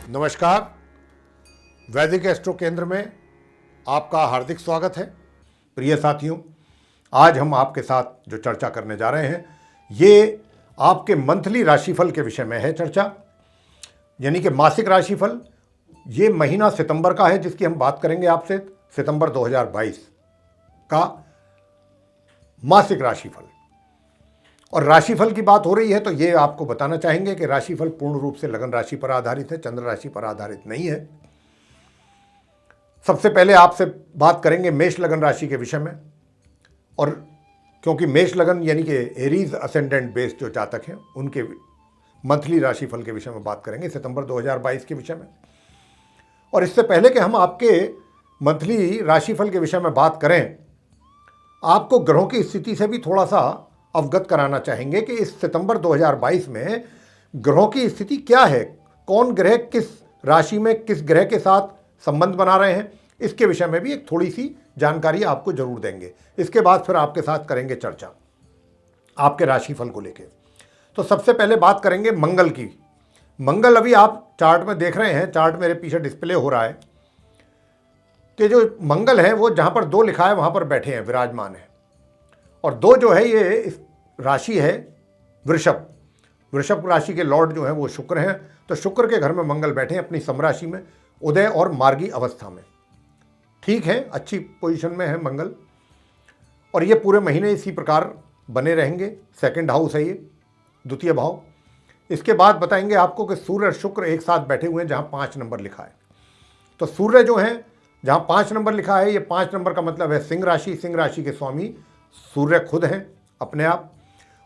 नमस्कार। वैदिक एस्ट्रो केंद्र में आपका हार्दिक स्वागत है। प्रिय साथियों, आज हम आपके साथ जो चर्चा करने जा रहे हैं ये आपके मंथली राशिफल के विषय में है चर्चा, यानी कि मासिक राशिफल। ये महीना सितंबर का है जिसकी हम बात करेंगे आपसे, सितंबर 2022 का मासिक राशिफल। और राशिफल की बात हो रही है तो ये आपको बताना चाहेंगे कि राशिफल पूर्ण रूप से लगन राशि पर आधारित है, चंद्र राशि पर आधारित नहीं है। सबसे पहले आपसे बात करेंगे मेष लगन राशि के विषय में, और क्योंकि मेष लगन यानी कि एरीज असेंडेंट बेस जो जातक हैं उनके मंथली राशिफल के विषय में बात करेंगे सितंबर 2022 के विषय में। और इससे पहले कि हम आपके मंथली राशिफल के विषय में बात करें, आपको ग्रहों की स्थिति से भी थोड़ा सा अवगत कराना चाहेंगे कि इस सितंबर 2022 में ग्रहों की स्थिति क्या है, कौन ग्रह किस राशि में किस ग्रह के साथ संबंध बना रहे हैं, इसके विषय में भी एक थोड़ी सी जानकारी आपको जरूर देंगे। इसके बाद फिर आपके साथ करेंगे चर्चा आपके राशिफल को लेकर। तो सबसे पहले बात करेंगे मंगल की। मंगल अभी आप चार्ट में देख रहे हैं, चार्ट मेरे पीछे डिस्प्ले हो रहा है कि जो मंगल है वो जहां पर 2 लिखा है वहां पर बैठे हैं, विराजमान है। और 2 जो है ये इस राशि है वृषभ। वृषभ राशि के लॉर्ड जो है वो शुक्र हैं, तो शुक्र के घर में मंगल बैठे हैं अपनी समराशि में, उदय और मार्गी अवस्था में। ठीक है, अच्छी पोजीशन में है मंगल, और ये पूरे महीने इसी प्रकार बने रहेंगे। सेकंड हाउस है ये, द्वितीय भाव। इसके बाद बताएंगे आपको कि सूर्य और शुक्र एक साथ बैठे हुए हैं जहाँ 5 नंबर लिखा है। तो सूर्य जो है जहाँ 5 नंबर लिखा है, ये 5 नंबर का मतलब है सिंह राशि। सिंह राशि के स्वामी सूर्य खुद हैं अपने आप,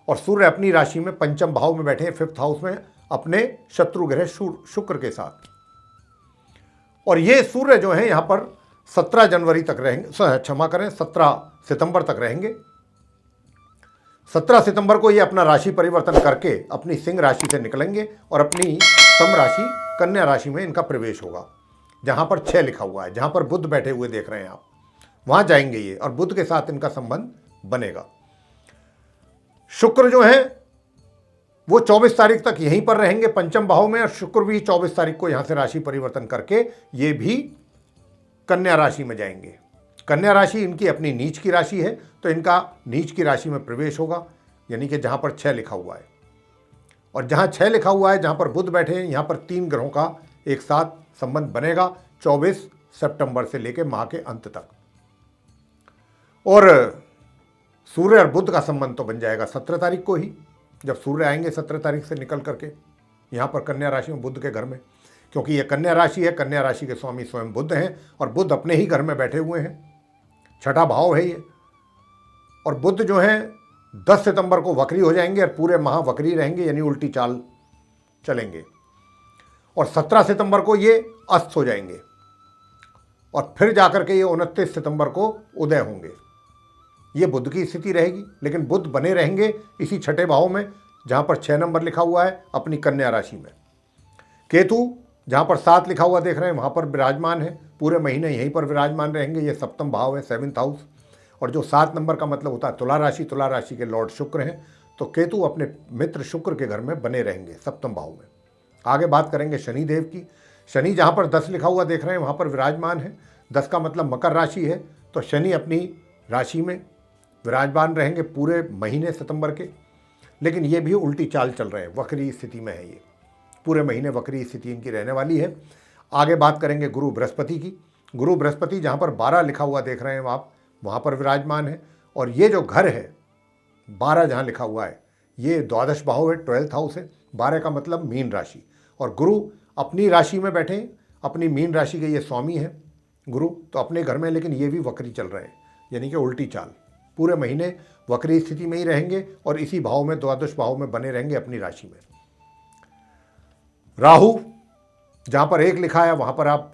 और सूर्य अपनी राशि में पंचम भाव में बैठे हैं, 5th हाउस में, अपने शत्रु ग्रह शुक्र के साथ। और ये सूर्य जो है यहाँ पर 17 जनवरी तक रहेंगे, क्षमा करें 17 सितंबर तक रहेंगे। 17 सितंबर को ये अपना राशि परिवर्तन करके अपनी सिंह राशि से निकलेंगे और अपनी सम राशि कन्या राशि में इनका प्रवेश होगा, जहाँ पर 6 लिखा हुआ है, जहाँ पर बुध बैठे हुए देख रहे हैं आप, वहाँ जाएंगे ये, और बुध के साथ इनका संबंध बनेगा। शुक्र जो है वो 24 तारीख तक यहीं पर रहेंगे पंचम भाव में, और शुक्र भी 24 तारीख को यहां से राशि परिवर्तन करके ये भी कन्या राशि में जाएंगे। कन्या राशि इनकी अपनी नीच की राशि है, तो इनका नीच की राशि में प्रवेश होगा, यानी कि जहां पर 6 लिखा हुआ है। और जहां 6 लिखा हुआ है, जहां पर बुध बैठे हैं, यहां पर 3 ग्रहों का एक साथ संबंध बनेगा 24 सितंबर से लेकर माह के अंत तक। और सूर्य और बुध का संबंध तो बन जाएगा 17 तारीख को ही, जब सूर्य आएंगे 17 तारीख से निकल करके यहाँ पर कन्या राशि में बुध के घर में, क्योंकि ये कन्या राशि है, कन्या राशि के स्वामी स्वयं बुध हैं, और बुध अपने ही घर में बैठे हुए हैं, 6ठा भाव है ये। और बुध जो है 10 सितंबर को वक्री हो जाएंगे और पूरे माह वक्री रहेंगे, यानी उल्टी चाल चलेंगे। और 17 सितंबर को ये अस्त हो जाएंगे, और फिर जाकर के ये 29 सितंबर को उदय होंगे। ये बुध की स्थिति रहेगी, लेकिन बुध बने रहेंगे इसी 6ठे भाव में, जहाँ पर 6 नंबर लिखा हुआ है अपनी कन्या राशि में। केतु जहाँ पर 7 लिखा हुआ देख रहे हैं वहाँ पर विराजमान है, पूरे महीने यहीं पर विराजमान रहेंगे। ये 7th भाव है, 7th हाउस। और जो 7 नंबर का मतलब होता है तुला राशि, तुला राशि के लॉर्ड शुक्र हैं, तो केतु अपने मित्र शुक्र के घर में बने रहेंगे 7th भाव में। आगे बात करेंगे शनिदेव की। शनि जहाँ पर 10 लिखा हुआ देख रहे हैं वहाँ पर विराजमान है। 10 का मतलब मकर राशि है, तो शनि अपनी राशि में विराजमान रहेंगे पूरे महीने सितंबर के, लेकिन ये भी उल्टी चाल चल रहे हैं, वक्री स्थिति में है ये, पूरे महीने वक्री स्थिति इनकी रहने वाली है। आगे बात करेंगे गुरु बृहस्पति की। गुरु बृहस्पति जहाँ पर 12 लिखा हुआ देख रहे हैं आप, वहाँ पर विराजमान है। और ये जो घर है 12 जहाँ लिखा हुआ है, ये द्वादश भाव है, 12th हाउस है। 12 का मतलब मीन राशि, और गुरु अपनी राशि में बैठे, अपनी मीन राशि के ये स्वामी हैं गुरु, तो अपने घर में, लेकिन ये भी वक्री चल रहे हैं, यानी कि उल्टी चाल, पूरे महीने वक्री स्थिति में ही रहेंगे और इसी भाव में, द्वादश भाव में बने रहेंगे अपनी राशि में। राहु जहाँ पर 1 लिखा है वहाँ पर आप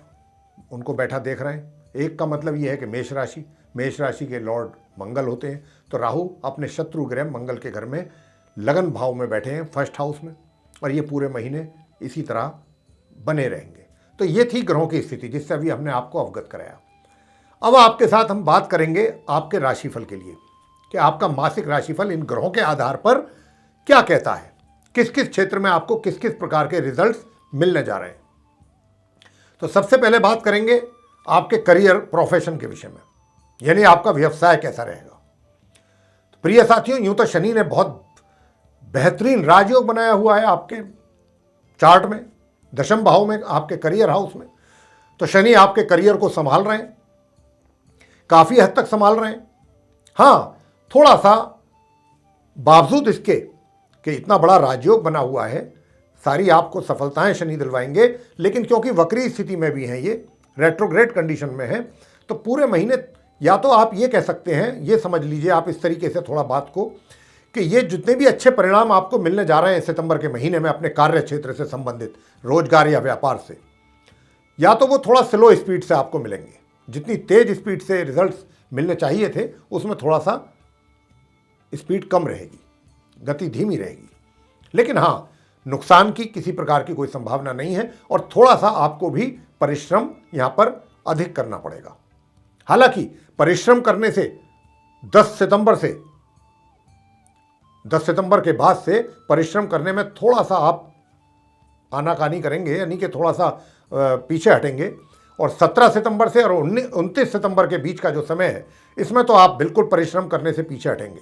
उनको बैठा देख रहे हैं। 1 का मतलब ये है कि मेष राशि, मेष राशि के लॉर्ड मंगल होते हैं, तो राहु अपने शत्रु ग्रह मंगल के घर में लगन भाव में बैठे हैं 1st हाउस में, और ये पूरे महीने इसी तरह बने रहेंगे। तो ये थी ग्रहों की स्थिति जिससे अभी हमने आपको अवगत कराया। अब आपके साथ हम बात करेंगे आपके राशिफल के लिए कि आपका मासिक राशिफल इन ग्रहों के आधार पर क्या कहता है, किस किस क्षेत्र में आपको किस किस प्रकार के रिजल्ट्स मिलने जा रहे हैं। तो सबसे पहले बात करेंगे आपके करियर प्रोफेशन के विषय में, यानी आपका व्यवसाय कैसा रहेगा। तो प्रिय साथियों, यूं तो शनि ने बहुत बेहतरीन राजयोग बनाया हुआ है आपके चार्ट में, दशम भाव में, आपके करियर हाउस में। तो शनि आपके करियर को संभाल रहे हैं, काफी हद तक संभाल रहे हैं। हाँ, थोड़ा सा बावजूद इसके कि इतना बड़ा राजयोग बना हुआ है, सारी आपको सफलताएं शनि दिलवाएंगे, लेकिन क्योंकि वक्री स्थिति में भी हैं, ये रेट्रोग्रेड कंडीशन में है, तो पूरे महीने या तो आप ये कह सकते हैं, ये समझ लीजिए आप इस तरीके से थोड़ा बात को, कि ये जितने भी अच्छे परिणाम आपको मिलने जा रहे हैं सितंबर के महीने में अपने कार्य क्षेत्र से संबंधित, रोजगार या व्यापार से, या तो वो थोड़ा स्लो स्पीड से आपको मिलेंगे। जितनी तेज स्पीड से रिजल्ट्स मिलने चाहिए थे उसमें थोड़ा सा स्पीड कम रहेगी, गति धीमी रहेगी। लेकिन हाँ, नुकसान की किसी प्रकार की कोई संभावना नहीं है, और थोड़ा सा आपको भी परिश्रम यहां पर अधिक करना पड़ेगा। हालांकि परिश्रम करने से 10 सितंबर के बाद से परिश्रम करने में थोड़ा सा आप आनाकानी करेंगे, यानी कि थोड़ा सा पीछे हटेंगे। और 17 सितंबर से और 29 सितंबर के बीच का जो समय है, इसमें तो आप बिल्कुल परिश्रम करने से पीछे हटेंगे।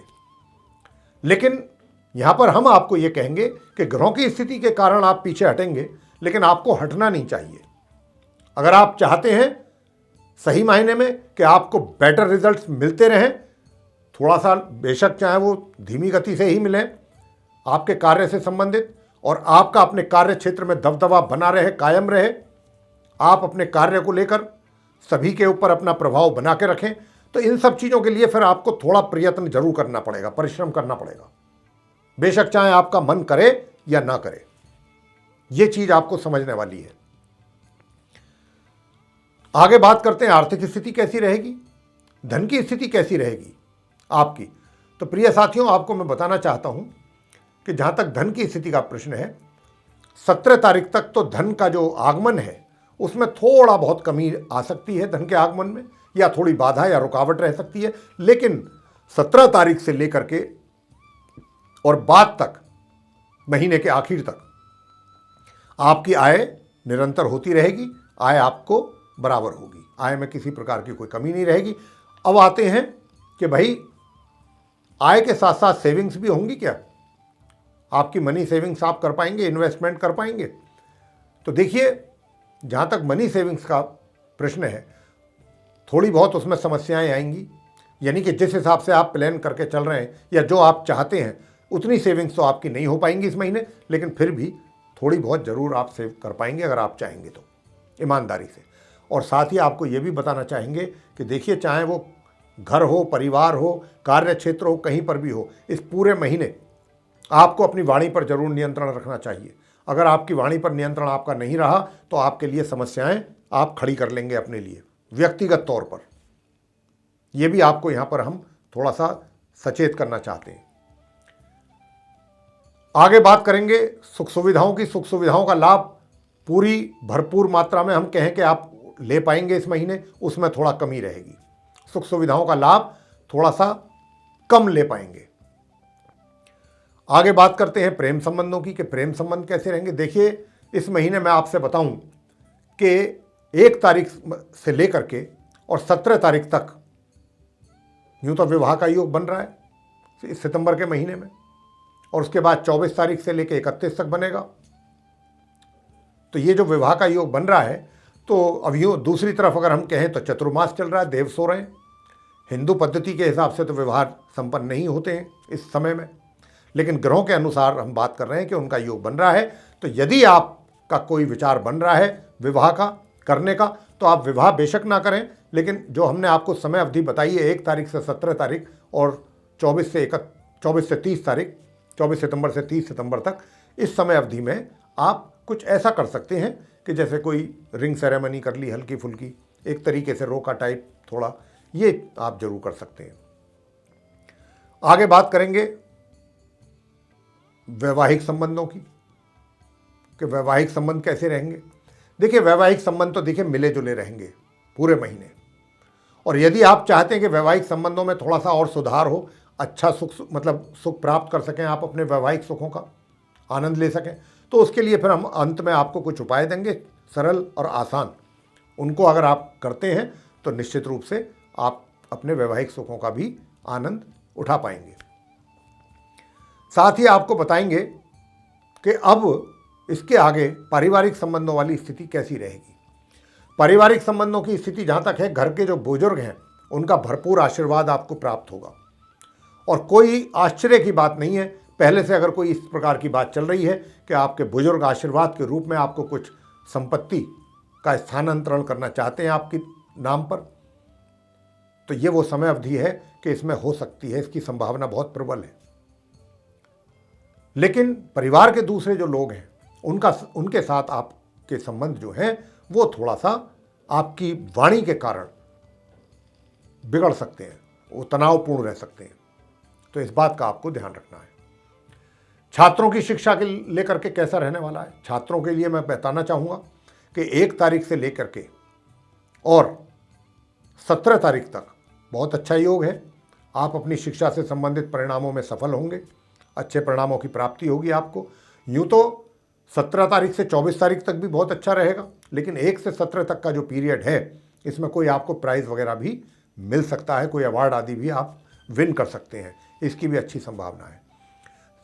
लेकिन यहां पर हम आपको ये कहेंगे कि ग्रहों की स्थिति के कारण आप पीछे हटेंगे, लेकिन आपको हटना नहीं चाहिए। अगर आप चाहते हैं सही मायने में कि आपको बेटर रिजल्ट्स मिलते रहें, थोड़ा सा बेशक चाहे वो धीमी गति से ही मिले आपके कार्य से संबंधित, और आपका अपने कार्य क्षेत्र में दबदबा बना रहे, कायम रहे, आप अपने कार्य को लेकर सभी के ऊपर अपना प्रभाव बना के रखें, तो इन सब चीज़ों के लिए फिर आपको थोड़ा प्रयत्न जरूर करना पड़ेगा, परिश्रम करना पड़ेगा, बेशक चाहे आपका मन करे या ना करे। ये चीज आपको समझने वाली है। आगे बात करते हैं आर्थिक स्थिति कैसी रहेगी, धन की स्थिति कैसी रहेगी आपकी। तो प्रिय साथियों, आपको मैं बताना चाहता हूं कि जहां तक धन की स्थिति का प्रश्न है, 17 तारीख तक तो धन का जो आगमन है उसमें थोड़ा बहुत कमी आ सकती है, धन के आगमन में, या थोड़ी बाधा या रुकावट रह सकती है। लेकिन 17 तारीख से लेकर के और बाद तक, महीने के आखिर तक, आपकी आय निरंतर होती रहेगी, आय आपको बराबर होगी, आय में किसी प्रकार की कोई कमी नहीं रहेगी। अब आते हैं कि भाई आय के साथ साथ सेविंग्स भी होंगी क्या, आपकी मनी सेविंग्स आप कर पाएंगे, इन्वेस्टमेंट कर पाएंगे। तो देखिए, जहाँ तक मनी सेविंग्स का प्रश्न है, थोड़ी बहुत उसमें समस्याएं आएंगी, यानी कि जिस हिसाब से आप प्लान करके चल रहे हैं या जो आप चाहते हैं उतनी सेविंग्स तो आपकी नहीं हो पाएंगी इस महीने, लेकिन फिर भी थोड़ी बहुत ज़रूर आप सेव कर पाएंगे अगर आप चाहेंगे तो, ईमानदारी से। और साथ ही आपको ये भी बताना चाहेंगे कि देखिए, चाहे वो घर हो, परिवार हो, कार्य क्षेत्र हो, कहीं पर भी हो, इस पूरे महीने आपको अपनी वाणी पर जरूर नियंत्रण रखना चाहिए। अगर आपकी वाणी पर नियंत्रण आपका नहीं रहा तो आपके लिए समस्याएं आप खड़ी कर लेंगे अपने लिए व्यक्तिगत तौर पर। यह भी आपको यहां पर हम थोड़ा सा सचेत करना चाहते हैं। आगे बात करेंगे सुख सुविधाओं की। सुख सुविधाओं का लाभ पूरी भरपूर मात्रा में हम कहें कि आप ले पाएंगे इस महीने, उसमें थोड़ा कमी रहेगी। सुख सुविधाओं का लाभ थोड़ा सा कम ले पाएंगे। आगे बात करते हैं प्रेम संबंधों की, कि प्रेम संबंध कैसे रहेंगे। देखिए, इस महीने मैं आपसे बताऊं कि 1 तारीख से लेकर के और 17 तारीख तक यूं तो विवाह का योग बन रहा है इस सितंबर के महीने में, और उसके बाद 24 तारीख से लेकर 31 तक बनेगा। तो ये जो विवाह का योग बन रहा है, तो अब यूँ दूसरी तरफ अगर हम कहें तो चतुर्मास चल रहा है, देव सो रहे हैं। हिंदू पद्धति के हिसाब से तो विवाह संपन्न नहीं होते हैं इस समय में, लेकिन ग्रहों के अनुसार हम बात कर रहे हैं कि उनका योग बन रहा है। तो यदि आपका कोई विचार बन रहा है विवाह का करने का, तो आप विवाह बेशक ना करें, लेकिन जो हमने आपको समय अवधि बताई है 1 तारीख से 17 तारीख और 24 से 30 तारीख, 24 सितंबर से 30 सितंबर तक, इस समय अवधि में आप कुछ ऐसा कर सकते हैं कि जैसे कोई रिंग सेरेमनी कर ली हल्की फुल्की, एक तरीके से रोका टाइप थोड़ा, ये आप जरूर कर सकते हैं। आगे बात करेंगे वैवाहिक संबंधों की, कि वैवाहिक संबंध कैसे रहेंगे। देखिए, वैवाहिक संबंध तो देखिए मिले जुले रहेंगे पूरे महीने, और यदि आप चाहते हैं कि वैवाहिक संबंधों में थोड़ा सा और सुधार हो, अच्छा सुख प्राप्त कर सकें, आप अपने वैवाहिक सुखों का आनंद ले सकें, तो उसके लिए फिर हम अंत में आपको कुछ उपाय देंगे, सरल और आसान, उनको अगर आप करते हैं तो निश्चित रूप से आप अपने वैवाहिक सुखों का भी आनंद उठा पाएंगे। साथ ही आपको बताएंगे कि अब इसके आगे पारिवारिक संबंधों वाली स्थिति कैसी रहेगी। पारिवारिक संबंधों की स्थिति जहाँ तक है, घर के जो बुजुर्ग हैं उनका भरपूर आशीर्वाद आपको प्राप्त होगा और कोई आश्चर्य की बात नहीं है। पहले से अगर कोई इस प्रकार की बात चल रही है कि आपके बुजुर्ग आशीर्वाद के रूप में आपको कुछ संपत्ति का स्थानांतरण करना चाहते हैं आपके नाम पर, तो ये वो समय अवधि है कि इसमें हो सकती है, इसकी संभावना बहुत प्रबल है। लेकिन परिवार के दूसरे जो लोग हैं उनके साथ आपके संबंध जो हैं वो थोड़ा सा आपकी वाणी के कारण बिगड़ सकते हैं, वो तनावपूर्ण रह सकते हैं, तो इस बात का आपको ध्यान रखना है। छात्रों की शिक्षा के लेकर के कैसा रहने वाला है, छात्रों के लिए मैं बताना चाहूँगा कि 1 तारीख से लेकर के और 17 तारीख तक बहुत अच्छा योग है। आप अपनी शिक्षा से संबंधित परिणामों में सफल होंगे, अच्छे परिणामों की प्राप्ति होगी आपको। यूँ तो 17 तारीख से 24 तारीख तक भी बहुत अच्छा रहेगा, लेकिन 1 से 17 तक का जो पीरियड है इसमें कोई आपको प्राइज़ वगैरह भी मिल सकता है, कोई अवार्ड आदि भी आप विन कर सकते हैं, इसकी भी अच्छी संभावना है।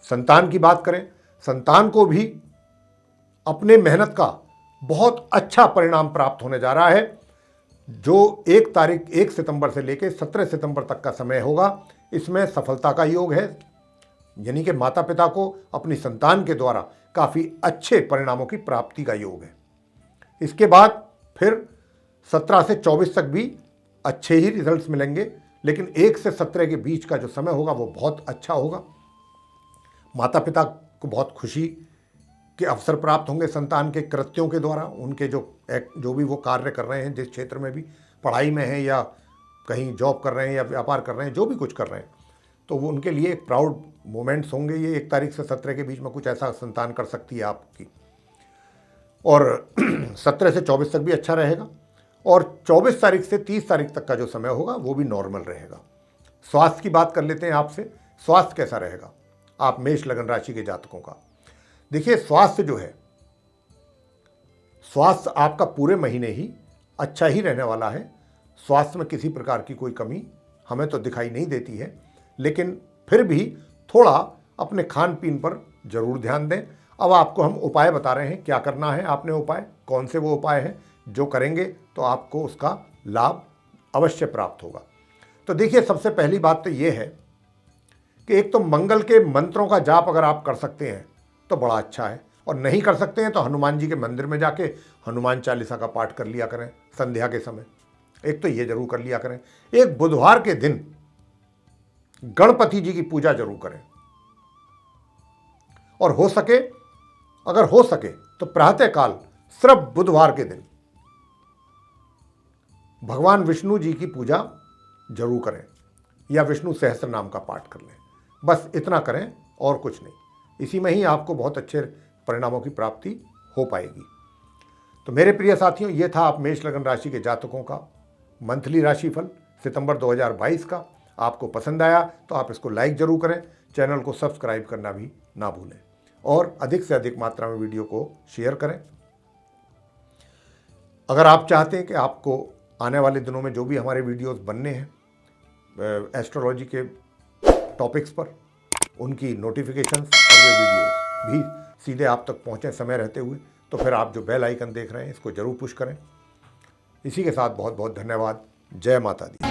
संतान की बात करें, संतान को भी अपने मेहनत का बहुत अच्छा परिणाम प्राप्त होने जा रहा है। जो 1 सितंबर से लेकर 17 सितंबर तक का समय होगा, इसमें सफलता का योग है, यानी कि माता पिता को अपनी संतान के द्वारा काफ़ी अच्छे परिणामों की प्राप्ति का योग है। इसके बाद फिर 17 से 24 तक भी अच्छे ही रिजल्ट्स मिलेंगे, लेकिन 1 से 17 के बीच का जो समय होगा वो बहुत अच्छा होगा। माता पिता को बहुत खुशी के अवसर प्राप्त होंगे संतान के कृत्यों के द्वारा। उनके जो भी वो कार्य कर रहे हैं, जिस क्षेत्र में भी, पढ़ाई में है या कहीं जॉब कर रहे हैं या व्यापार कर रहे हैं, जो भी कुछ कर रहे हैं, तो वो उनके लिए एक प्राउड मोमेंट्स होंगे। ये 1 तारीख से 17 के बीच में कुछ ऐसा संतान कर सकती है आपकी, और 17 से 24 तक भी अच्छा रहेगा, और 24 तारीख से 30 तारीख तक का जो समय होगा वो भी नॉर्मल रहेगा। स्वास्थ्य की बात कर लेते हैं आपसे, स्वास्थ्य कैसा रहेगा आप मेष लगन राशि के जातकों का। देखिए, स्वास्थ्य जो है, स्वास्थ्य आपका पूरे महीने ही अच्छा ही रहने वाला है। स्वास्थ्य में किसी प्रकार की कोई कमी हमें तो दिखाई नहीं देती है, लेकिन फिर भी थोड़ा अपने खान पीन पर जरूर ध्यान दें। अब आपको हम उपाय बता रहे हैं, क्या करना है आपने उपाय, कौन से वो उपाय हैं जो करेंगे तो आपको उसका लाभ अवश्य प्राप्त होगा। तो देखिए, सबसे पहली बात तो ये है कि एक तो मंगल के मंत्रों का जाप अगर आप कर सकते हैं तो बड़ा अच्छा है, और नहीं कर सकते हैं तो हनुमान जी के मंदिर में जाके हनुमान चालीसा का पाठ कर लिया करें संध्या के समय, एक तो ये जरूर कर लिया करें। एक बुधवार के दिन गणपति जी की पूजा जरूर करें, और अगर हो सके तो प्रातःकाल सिर्फ बुधवार के दिन भगवान विष्णु जी की पूजा जरूर करें, या विष्णु सहस्त्र नाम का पाठ कर लें। बस इतना करें और कुछ नहीं, इसी में ही आपको बहुत अच्छे परिणामों की प्राप्ति हो पाएगी। तो मेरे प्रिय साथियों, ये था आप मेष लगन राशि के जातकों का मंथली राशिफल सितंबर 2022 का। आपको पसंद आया तो आप इसको लाइक जरूर करें, चैनल को सब्सक्राइब करना भी ना भूलें, और अधिक से अधिक मात्रा में वीडियो को शेयर करें। अगर आप चाहते हैं कि आपको आने वाले दिनों में जो भी हमारे वीडियोस बनने हैं एस्ट्रोलॉजी के टॉपिक्स पर, उनकी नोटिफिकेशंस और वे वीडियोस भी सीधे आप तक पहुंचे समय रहते हुए, तो फिर आप जो बेल आइकन देख रहे हैं इसको जरूर पुश करें। इसी के साथ बहुत बहुत धन्यवाद। जय माता दी।